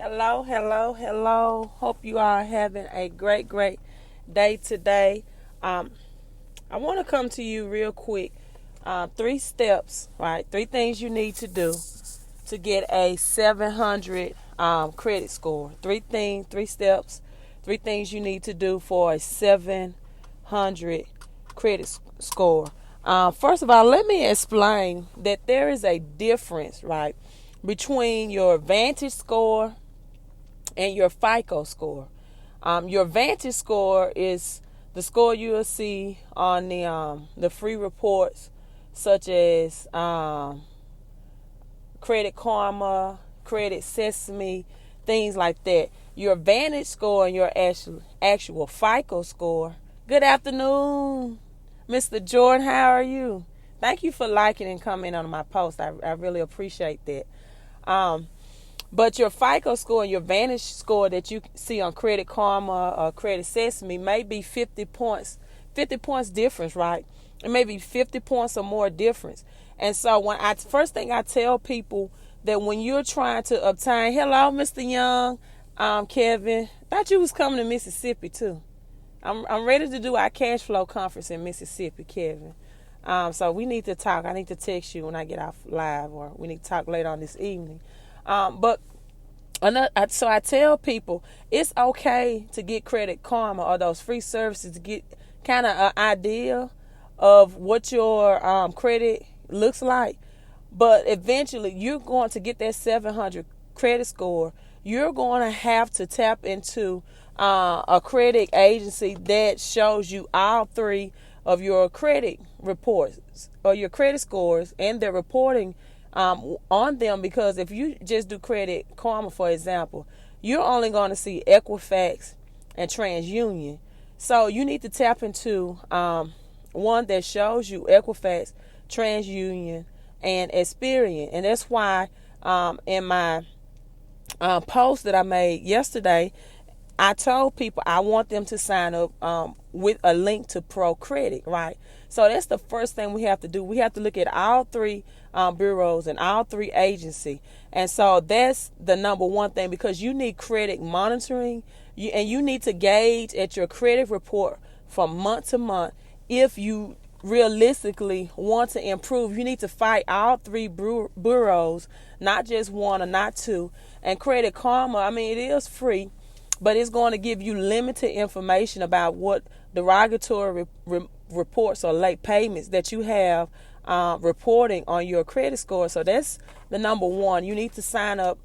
Hello, hello, hello. Hope you are having a great day today. I want to come to you real quick. 3 steps, right? 3 things you need to do to get a 700 credit score. 3 steps, 3 things you need to do for a 700 credit score. First of all, let me explain that there is a difference, right, between your VantageScore and your FICO score. Your VantageScore is the score you will see on the free reports, such as CreditKarma, Credit Sesame, things like that. Your VantageScore and your actual FICO score. Good afternoon, Mr. Jordan. How are you? Thank you for liking and commenting on my post. I really appreciate that. But your FICO score and your VantageScore that you see on CreditKarma or Credit Sesame may be 50 points difference, right? It may be 50 points or more difference. And so first thing I tell people that when you're trying to obtain, hello, Mr. Young, Kevin, thought you was coming to Mississippi too. I'm ready to do our Cashflow conference in Mississippi, Kevin. So we need to talk. I need to text you when I get off live, or we need to talk later on this evening. So I tell people it's okay to get CreditKarma or those free services to get kind of an idea of what your credit looks like. But eventually you're going to get that 700 credit score. You're going to have to tap into a credit agency that shows you all 3 of your credit reports or your credit scores and their reporting on them, because if you just do CreditKarma, for example, you're only going to see Equifax and TransUnion. So you need to tap into one that shows you Equifax, TransUnion, and Experian. And that's why in my post that I made yesterday, I told people I want them to sign up with a link to Pro Credit, right? So that's the first thing we have to do. We have to look at all 3 bureaus and all 3 agencies. And so that's the number one thing, because you need credit monitoring, and you need to gauge at your credit report from month to month if you realistically want to improve. You need to fight all 3 bureaus, not just one or not 2. And CreditKarma, I mean, it is free, but it's going to give you limited information about what derogatory reports or late payments that you have reporting on your credit score. So that's the number one. You need to sign up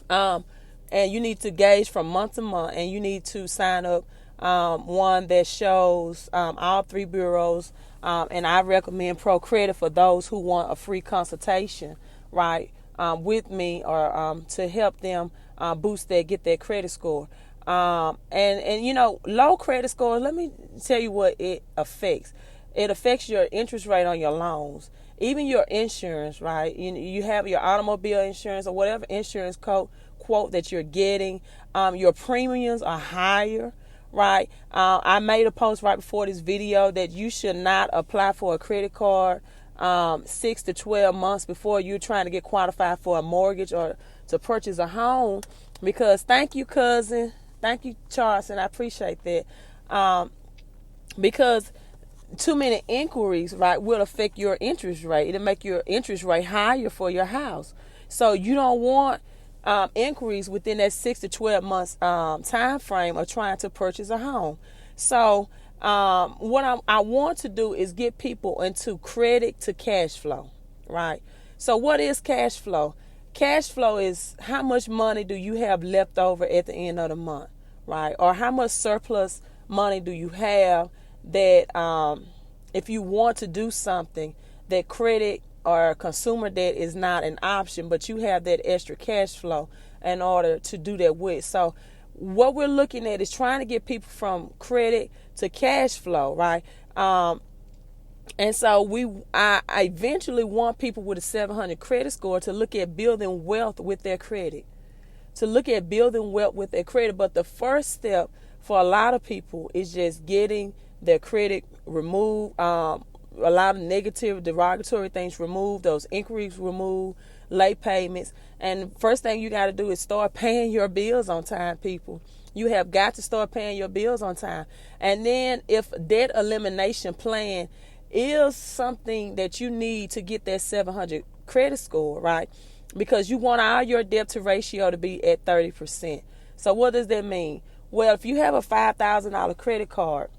and you need to gauge from month to month, and you need to sign up one that shows all 3 bureaus. And I recommend Pro Credit for those who want a free consultation, right, with me, or to help them get that credit score. And you know, low credit score, let me tell you what it affects. It affects your interest rate on your loans, even your insurance, right? You have your automobile insurance or whatever insurance quote that you're getting. Your premiums are higher, right? I made a post right before this video that you should not apply for a credit card 6 to 12 months before you're trying to get qualified for a mortgage or to purchase a home, because thank you, cousin. Thank you, Charles, and I appreciate that. Because too many inquiries, right, will affect your interest rate. It'll make your interest rate higher for your house. So you don't want inquiries within that 6 to 12 months time frame of trying to purchase a home. So what I want to do is get people into credit to cash flow, right? So what is cash flow? Cash flow is how much money do you have left over at the end of the month, right? Or how much surplus money do you have that if you want to do something that credit or consumer debt is not an option, but you have that extra cash flow in order to do that with. So what we're looking at is trying to get people from credit to cash flow, right? And so I eventually want people with a 700 credit score to look at building wealth with their credit, But the first step for a lot of people is just getting their credit removed, a lot of negative, derogatory things removed, those inquiries removed, late payments. And first thing you got to do is start paying your bills on time, people. You have got to start paying your bills on time. And then if debt elimination plan is something that you need to get that 700 credit score, right? Because you want all your debt to ratio to be at 30%. So what does that mean? Well, if you have a $5,000 credit card,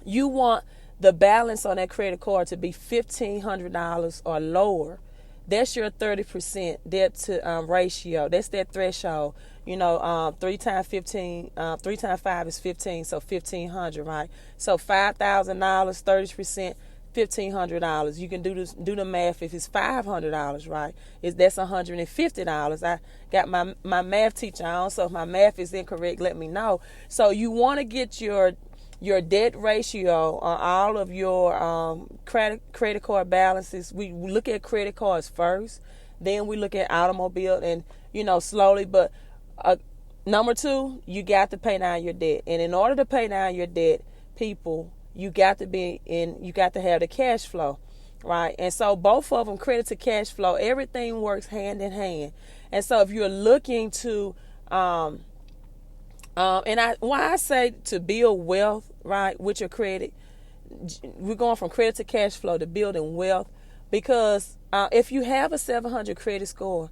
you want the balance on that credit card to be $1,500 or lower. That's your 30% debt to ratio. That's that threshold. 3 times 15, 3 times 5 is 15, so 1,500, right? So $5,000, 30%, $1,500. You can do the math. If it's $500, right? That's $150. I got my math teacher on, so if my math is incorrect, let me know. So you want to get your debt ratio on all of your credit card balances. We look at credit cards first, then we look at automobile, and slowly. But number 2, you got to pay down your debt, and in order to pay down your debt, people, you got to have the cash flow, right? And so both of them, credit to cash flow, everything works hand in hand. And so if you're looking to why I say to build wealth, right, with your credit, we're going from credit to cash flow to building wealth, because if you have a 700 credit score,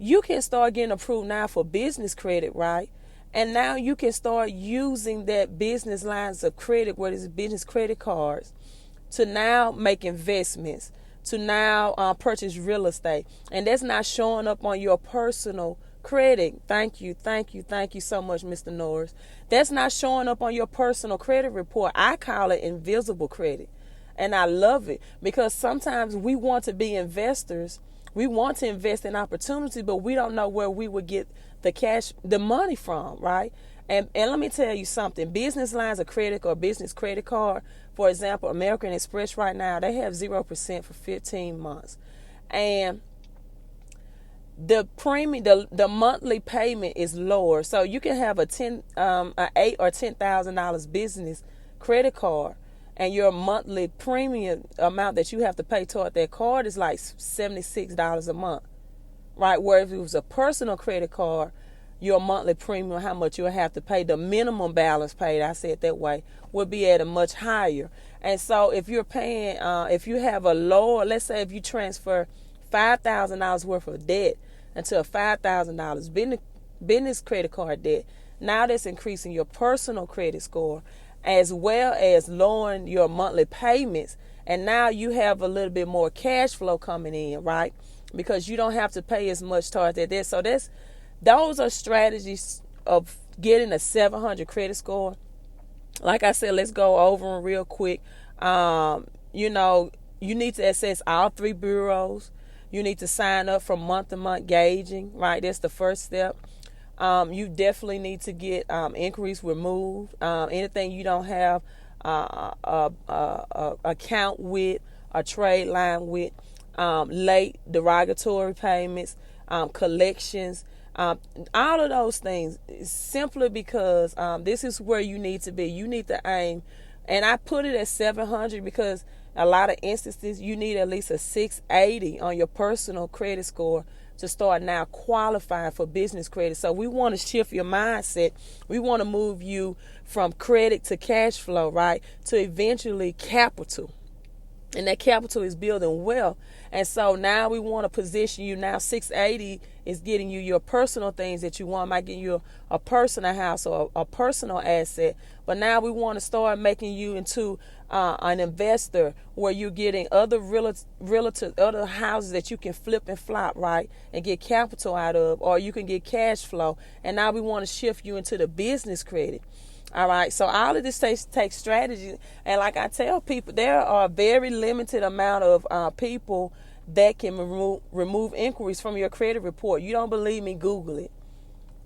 you can start getting approved now for business credit, right? And now you can start using that business lines of credit, whether it's business credit cards, to now make investments, to now purchase real estate. And that's not showing up on your personal credit. Thank you so much, Mr. Norris. That's not showing up on your personal credit report. I call it invisible credit. And I love it, because sometimes we want to be investors. We want to invest in opportunity, but we don't know where we would get the money from, right? And let me tell you something. Business lines of credit or business credit card, for example, American Express right now, they have 0% for 15 months. And the premium, the monthly payment is lower. So you can have an $8,000 or $10,000 business credit card, and your monthly premium amount that you have to pay toward that card is like $76 a month, right? Where if it was a personal credit card, your monthly premium, how much you'll have to pay, the minimum balance paid, I said that way, would be at a much higher. And so if you're paying, if you have a lower, let's say if you transfer $5,000 worth of debt into a $5,000 business credit card debt, now that's increasing your personal credit score, as well as lowering your monthly payments. And now you have a little bit more cash flow coming in, right? Because you don't have to pay as much towards that debt. So those are strategies of getting a 700 credit score. Like I said, let's go over them real quick. You need to access all 3 bureaus. You need to sign up for month-to-month gauging, right? That's the first step. You definitely need to get inquiries removed. Anything you don't have account with, a trade line with, late derogatory payments, collections, all of those things, simply because this is where you need to be. You need to aim, and I put it at 700 because a lot of instances you need at least a 680 on your personal credit score to start now qualifying for business credit. So we want to shift your mindset. We want to move you from credit to cash flow, right, to eventually capital. And that capital is building wealth. And so now we want to position you. Now 680 is getting you your personal things that you want. Might get you a personal house or a personal asset. But now we want to start making you into an investor, where you're getting other realtors, other houses that you can flip and flop, right, and get capital out of, or you can get cash flow. And now we want to shift you into the business credit. All right, so all of this takes strategy. And like I tell people, there are a very limited amount of people that can remove inquiries from your credit report. You don't believe me? Google it.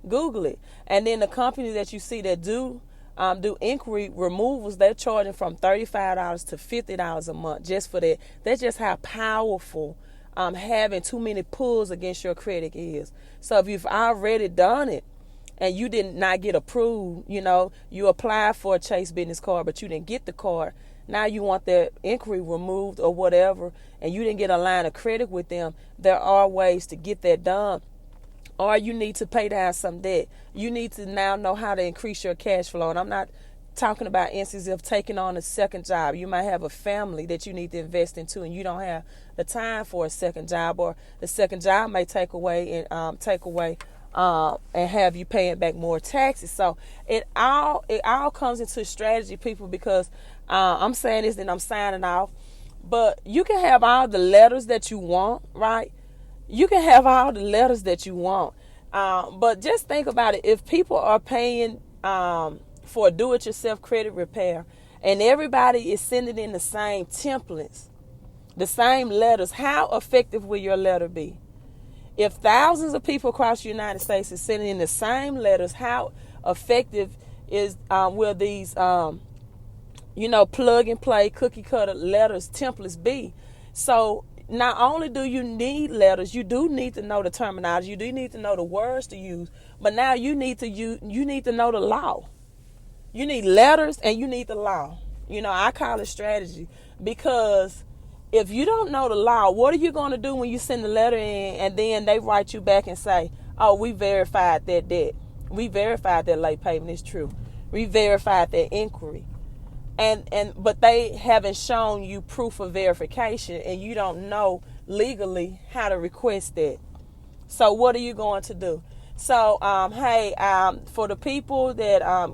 Google it. And then the companies that you see that do inquiry removals, they're charging from $35 to $50 a month just for that. That's just how powerful having too many pulls against your credit is. So if you've already done it, and you did not get approved, you applied for a Chase business card, but you didn't get the card, now you want their inquiry removed or whatever, and you didn't get a line of credit with them, there are ways to get that done. Or you need to pay down some debt. You need to now know how to increase your cash flow. And I'm not talking about instances of taking on a second job. You might have a family that you need to invest into, and you don't have the time for a second job, or the second job may take away and have you paying back more taxes. So it all comes into strategy, people, because I'm saying this and I'm signing off. But you can have all the letters that you want, right? You can have all the letters that you want. But just think about it. If people are paying for a do-it-yourself credit repair, and everybody is sending in the same templates, the same letters, how effective will your letter be? If thousands of people across the United States is sending in the same letters, how effective will these plug and play cookie cutter letters, templates be? So not only do you need letters, you do need to know the terminology, you do need to know the words to use, but now you need to know the law. You need letters and you need the law. I call it strategy, because if you don't know the law, what are you going to do when you send the letter in and then they write you back and say, oh, we verified that debt. We verified that late payment is true. We verified that inquiry. But they haven't shown you proof of verification, and you don't know legally how to request that. So what are you going to do? So, for the people that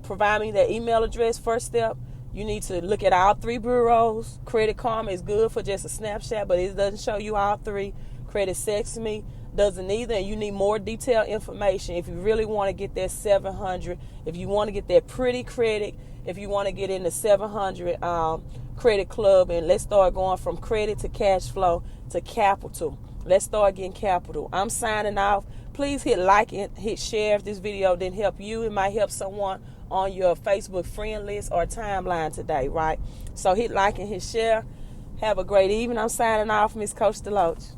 provide me their email address, first step, you need to look at all three bureaus. CreditKarma is good for just a snapshot, but it doesn't show you all three. Credit Sesame doesn't either, and you need more detailed information if you really want to get that 700, if you want to get that pretty credit, if you want to get in the 700 credit club, and let's start going from credit to cash flow to capital. Let's start getting capital. I'm signing off. Please hit like and hit share if this video didn't help you. It might help someone on your Facebook friend list or timeline today, right? So hit like and hit share. Have a great evening. I'm signing off, Miss Coach 𝒞𝓾𝓒e.